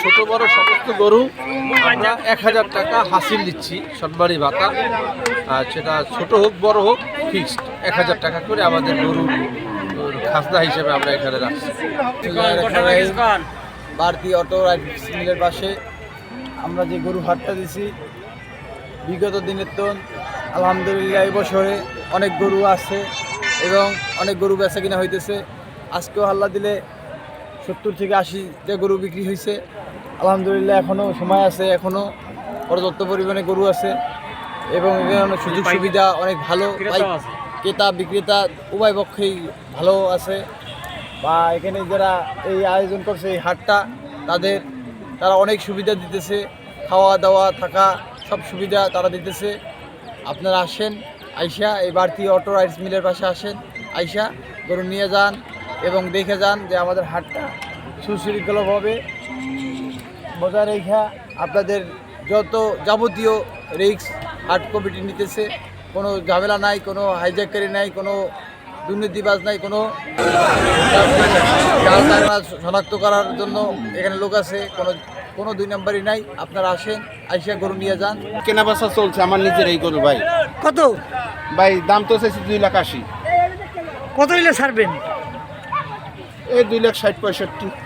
ছোট বড় সমস্ত গরু আমরা 1000 টাকা হাসিল দিচ্ছি, সনমানি ভাতা। আর সেটা ছোট হোক বড় হোক ফিক্সড 1000 টাকা করে আমাদের গরুর খাজনা হিসেবে আমরা এখানে রাখছি। ভারতী অটো রাইস মিলের পাশে আমরা যে গরু হাটটা দিছি বিগত দিনের তো আলহামদুলিল্লাহ এই বছরে অনেক গরু আছে এবং অনেক গরু বেচা কিনা হইতেছে। আজকেও আল্লাহ দিলে 70 থেকে 80টা গরু বিক্রি হয়েছে। আলহামদুলিল্লাহ এখনও সময় আছে, এখনও পর্যাপ্ত পরিমাণে গরু আছে এবং এখানে সুযোগ সুবিধা অনেক ভালো। ক্রেতা বিক্রেতা উভয় পক্ষেই ভালো আছে। বা এখানে যারা এই আয়োজন করছে এই হাটটা তারা অনেক সুবিধা দিতেছে, খাওয়া দাওয়া থাকা সব সুবিধা তারা দিতেছে। আপনারা আসেন, আইসা এই ভারতী অটো রাইস মিলের পাশে আসেন, আইসা গরু নিয়ে যান এবং দেখে যান যে আমাদের হাটটা সুশৃঙ্খলভাবে বজায় রেখা আপনাদের যত যাবতীয় রিস্ক হাট কমিটি নিতেছে। কোনো ঝামেলা নাই, কোনো হাইজ্যাকারি নাই, কোনো দুর্নীতিবাজ নাই, কোনো শনাক্ত করার জন্য এখানে লোক আছে, কোনো 2 নম্বরই নাই। আপনারা আসেন, আইসা গরু নিয়ে যান। কেনা বেচা চলছে আমার নিজের এই গরু ভাই। কত ভাই দাম তো চাইছি 2,80,000। কত হইলে ছাড়বেন? এই 2,60,65,000।